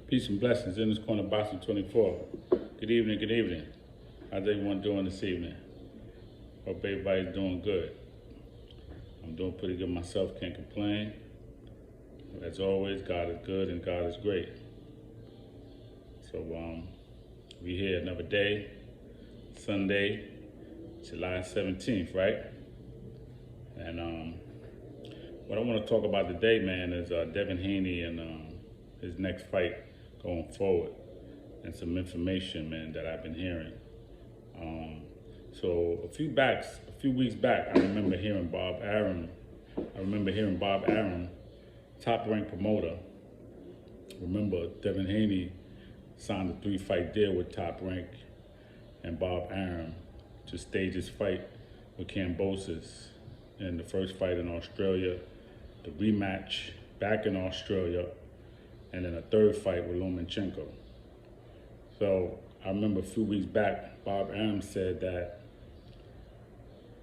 Peace and blessings in this corner, Boston 24. Good evening, good evening. How's everyone doing this evening? Hope everybody's doing good. I'm doing pretty good myself, can't complain. As always, God is good and God is great. So we here another day, Sunday, July 17th, right? And what I want to talk about today, man, is Devin Haney and his next fight going forward, and some information, man, that I've been hearing. So a few weeks back, I remember hearing Bob Arum, top-ranked promoter. Remember, Devin Haney signed a 3-fight deal with Top Rank and Bob Arum to stage his fight with Kambosos in the first fight in Australia, the rematch back in Australia, and then a third fight with Lomachenko. So I remember a few weeks back, Bob Arum said that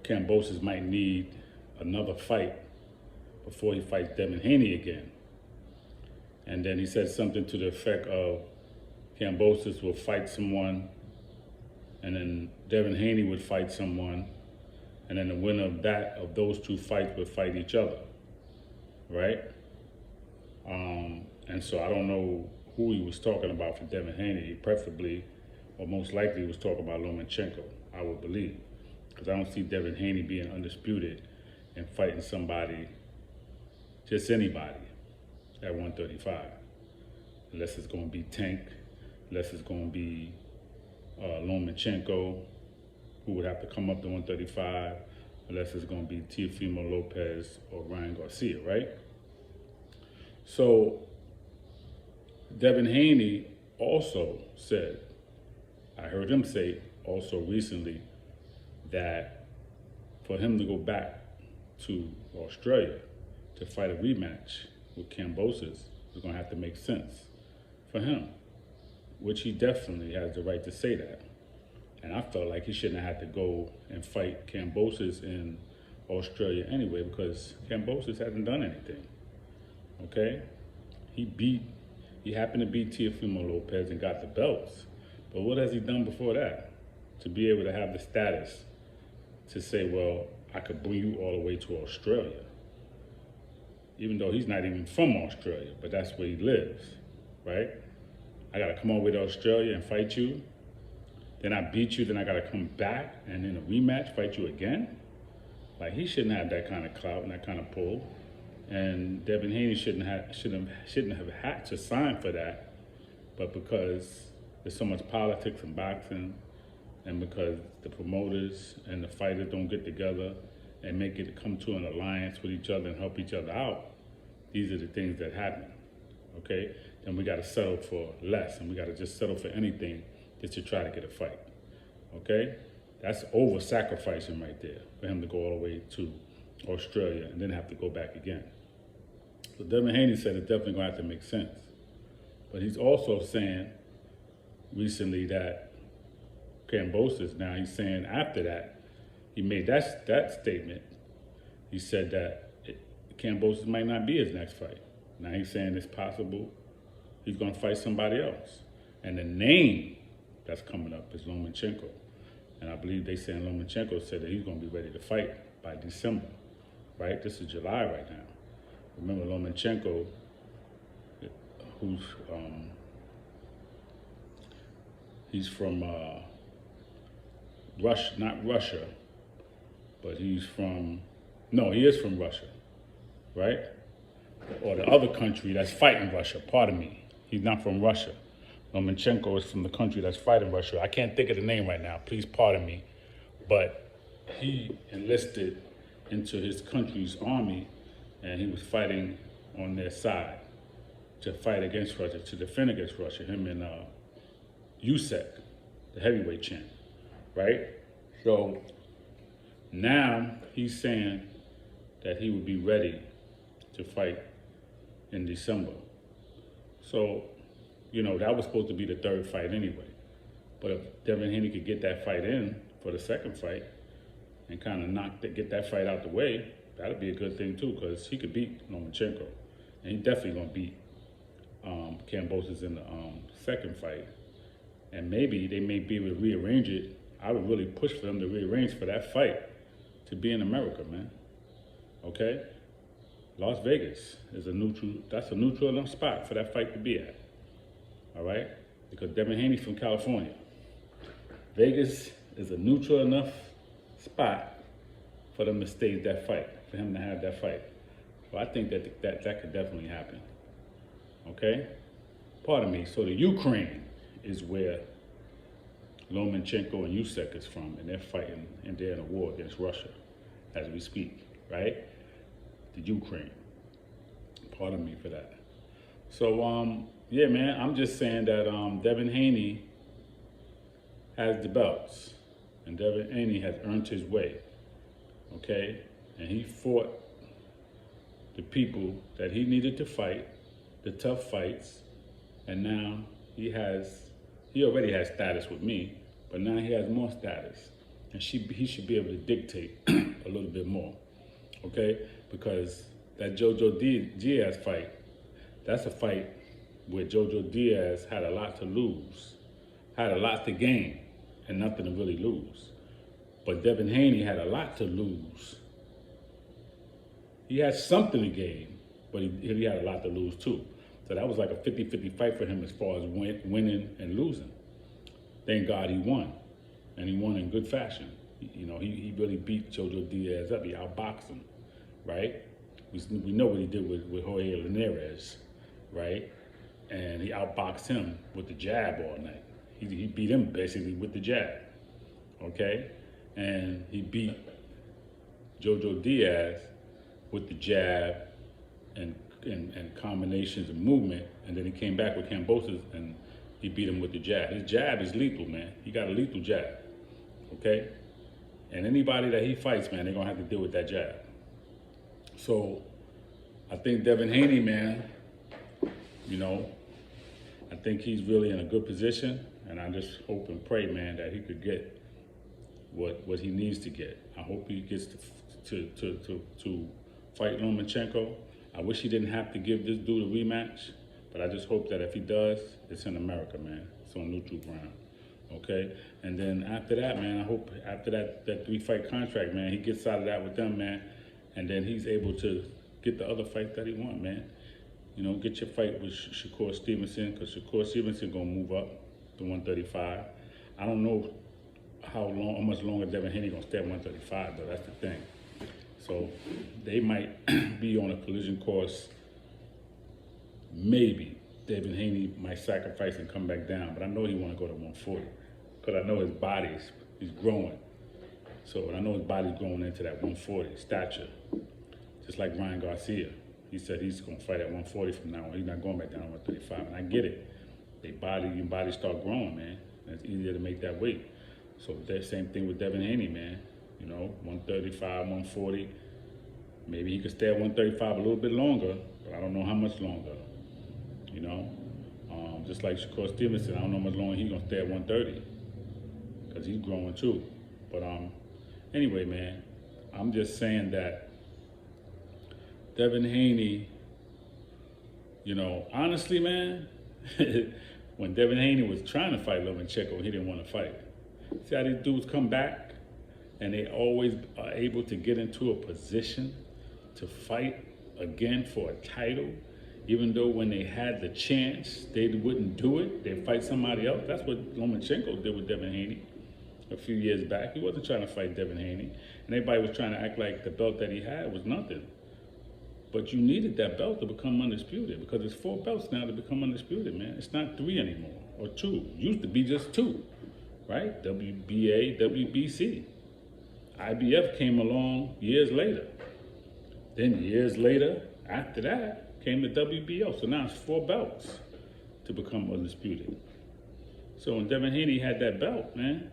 Kambosos might need another fight before he fights Devin Haney again. And then he said something to the effect of Kambosos will fight someone, and then Devin Haney would fight someone, and then the winner of those two fights would fight each other, right? And so I don't know who he was talking about for Devin Haney. Preferably, or most likely, he was talking about Lomachenko, I would believe. Because I don't see Devin Haney being undisputed and fighting somebody, just anybody, at 135. Unless it's going to be Tank, unless it's going to be Lomachenko, who would have to come up to 135, unless it's going to be Teofimo Lopez or Ryan Garcia, right? So Devin Haney also said, I heard him say also recently, that for him to go back to Australia to fight a rematch with Kambosos is going to have to make sense for him, which he definitely has the right to say that. And I felt like he shouldn't have had to go and fight Kambosos in Australia anyway, because Kambosos hasn't done anything, okay? He happened to beat Teofimo Lopez and got the belts, but what has he done before that to be able to have the status to say, well, I could bring you all the way to Australia, even though he's not even from Australia, but that's where he lives, right? I gotta come all the way to Australia and fight you, then I beat you, then I gotta come back and in a rematch fight you again? Like, he shouldn't have that kind of clout and that kind of pull. And Devin Haney shouldn't have had to sign for that, but because there's so much politics in boxing, and because the promoters and the fighters don't get together and make it come to an alliance with each other and help each other out, these are the things that happen, okay? Then we gotta settle for less, and we gotta just settle for anything just to try to get a fight, okay? That's over-sacrificing right there for him to go all the way to Australia and then have to go back again. So Devin Haney said it's definitely gonna have to make sense. But he's also saying recently that Kambosos, now he's saying after that, he made that statement, he said that Kambosos might not be his next fight. Now he's saying it's possible he's gonna fight somebody else. And the name that's coming up is Lomachenko. And I believe they saying Lomachenko said that he's gonna be ready to fight by December, right? This is July right now. Remember Lomachenko, who's, he's from not Russia, but he is from Russia, right? Or the other country that's fighting Russia, pardon me. He's not from Russia. Lomachenko is from the country that's fighting Russia. I can't think of the name right now, please pardon me. But he enlisted into his country's army, and he was fighting on their side to fight against Russia, to defend against Russia, him and Usyk, the heavyweight champ, right? So now he's saying that he would be ready to fight in December. So, you know, that was supposed to be the third fight anyway. But if Devin Haney could get that fight in for the second fight and kind of get that fight out the way, that'd be a good thing too, because he could beat Lomachenko. And he definitely gonna beat Kambosos in the second fight, and maybe they may be able to rearrange it. I would really push for them to rearrange for that fight to be in America, man. Okay? Las Vegas is a neutral, that's a neutral enough spot for that fight to be at. All right? Because Devin Haney's from California. Vegas is a neutral enough spot for them to stage that fight, for him to have that fight. So I think that could definitely happen. Okay? Pardon me. So the Ukraine is where Lomachenko and Usyk is from, and they're fighting, and they're in a war against Russia as we speak, right? The Ukraine. Pardon me for that. So, yeah, man, I'm just saying that Devin Haney has the belts, and Devin Haney has earned his way, okay? And he fought the people that he needed to fight, the tough fights, and now he already has status with me, but now he has more status. And he should be able to dictate a little bit more, okay? Because that Jojo Diaz fight, that's a fight where Jojo Diaz had a lot to lose, had a lot to gain, and nothing to really lose. But Devin Haney had a lot to lose. He had something to gain, but he had a lot to lose too. So that was like a 50-50 fight for him as far as winning and losing. Thank God he won, and he won in good fashion. You know, he really beat Jojo Diaz up. He outboxed him, right? We know what he did with Jorge Linares, right? And he outboxed him with the jab all night. He beat him basically with the jab, okay? And he beat Jojo Diaz with the jab and combinations of movement, and then he came back with Kambosos and he beat him with the jab. His jab is lethal, man. He got a lethal jab, okay? And anybody that he fights, man, they're gonna have to deal with that jab. So I think Devin Haney, man, you know, I think he's really in a good position, and I just hope and pray, man, that he could get what he needs to get. I hope he gets to fight Lomachenko. I wish he didn't have to give this dude a rematch, but I just hope that if he does, it's in America, man. It's on neutral ground, okay? And then after that, man, I hope after that 3-fight contract, man, he gets out of that with them, man, and then he's able to get the other fight that he wants, man. You know, get your fight with Shakur Stevenson, because Shakur Stevenson gonna move up to 135. I don't know how much longer Devin Haney gonna stay at 135, but that's the thing. So they might be on a collision course. Maybe Devin Haney might sacrifice and come back down, but I know he want to go to 140 because I know his body's growing. So I know his body's growing into that 140 stature, just like Ryan Garcia. He said he's going to fight at 140 from now on. He's not going back down to 135, and I get it. Your body start growing, man. And it's easier to make that weight. So that same thing with Devin Haney, man. You know, 135, 140. Maybe he could stay at 135 a little bit longer, but I don't know how much longer. You know, just like Shakur Stevenson, I don't know how much longer he's gonna stay at 130 because he's growing too. But anyway, man, I'm just saying that Devin Haney, you know, honestly, man, when Devin Haney was trying to fight Lomachenko, he didn't want to fight. See how these dudes come back? And they always are able to get into a position to fight again for a title, even though when they had the chance, they wouldn't do it. They'd fight somebody else. That's what Lomachenko did with Devin Haney a few years back. He wasn't trying to fight Devin Haney. And everybody was trying to act like the belt that he had was nothing. But you needed that belt to become undisputed, because it's 4 belts now to become undisputed, man. It's not 3 anymore, or 2. It used to be just 2, right? WBA, WBC. IBF came along years later. Then years later, after that, came the WBO. So now it's 4 belts to become undisputed. So when Devin Haney had that belt, man,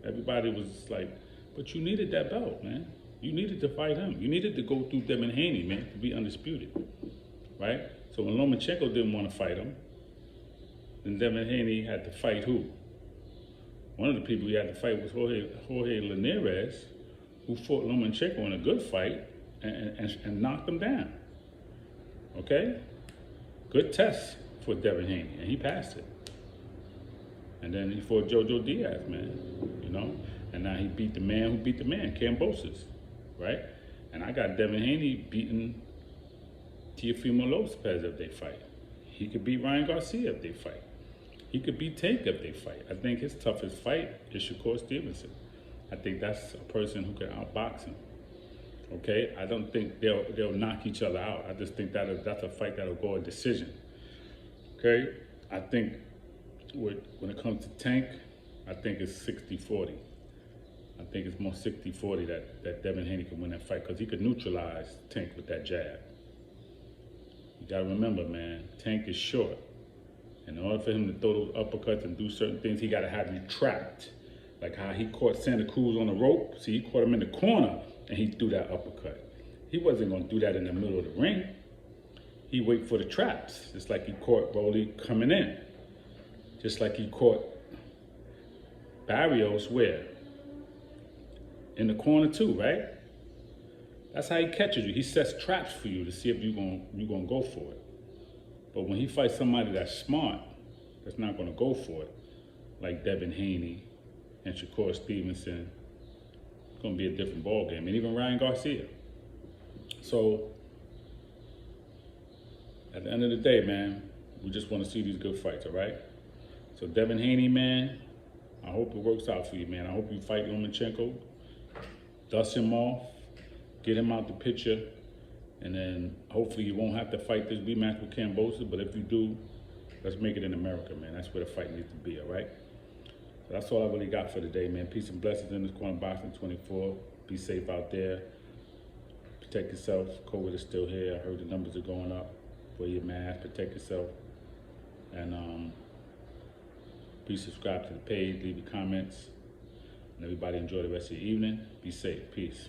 everybody was like, but you needed that belt, man. You needed to fight him. You needed to go through Devin Haney, man, to be undisputed, right? So when Lomachenko didn't want to fight him, then Devin Haney had to fight who? One of the people he had to fight was Jorge Linares, who fought Lomachenko in a good fight and knocked him down. Okay? Good test for Devin Haney, and he passed it. And then he fought Jojo Diaz, man, you know? And now he beat the man who beat the man, Cambosis, right? And I got Devin Haney beating Teofimo Lopez if they fight. He could beat Ryan Garcia if they fight. He could beat Tank if they fight. I think his toughest fight is Shakur Stevenson. I think that's a person who can outbox him. Okay? I don't think they'll knock each other out. I just think that's a fight that'll go a decision. Okay? I think when it comes to Tank, I think it's 60-40. I think it's more 60-40 that Devin Haney can win that fight because he could neutralize Tank with that jab. You gotta remember, man, Tank is short. In order for him to throw those uppercuts and do certain things, he gotta have you trapped. Like how he caught Santa Cruz on the rope. See, he caught him in the corner and he threw that uppercut. He wasn't gonna do that in the middle of the ring. He wait for the traps, just like he caught Rolly coming in. Just like he caught Barrios where? In the corner too, right? That's how he catches you. He sets traps for you to see if you're gonna go for it. But when he fights somebody that's smart, that's not gonna go for it, like Devin Haney and Shakur Stevenson, it's gonna be a different ballgame. And even Ryan Garcia. So at the end of the day, man, we just wanna see these good fights, all right? So Devin Haney, man, I hope it works out for you, man. I hope you fight Lomachenko, dust him off, get him out the picture, and then hopefully you won't have to fight this rematch with Cambosis, but if you do, let's make it in America, man. That's where the fight needs to be, all right? So that's all I really got for today, man. Peace and blessings in this corner, Boxing 24. Be safe out there. Protect yourself. COVID is still here. I heard the numbers are going up. Wear your mask, protect yourself. And please subscribe to the page, leave your comments. And everybody enjoy the rest of your evening. Be safe. Peace.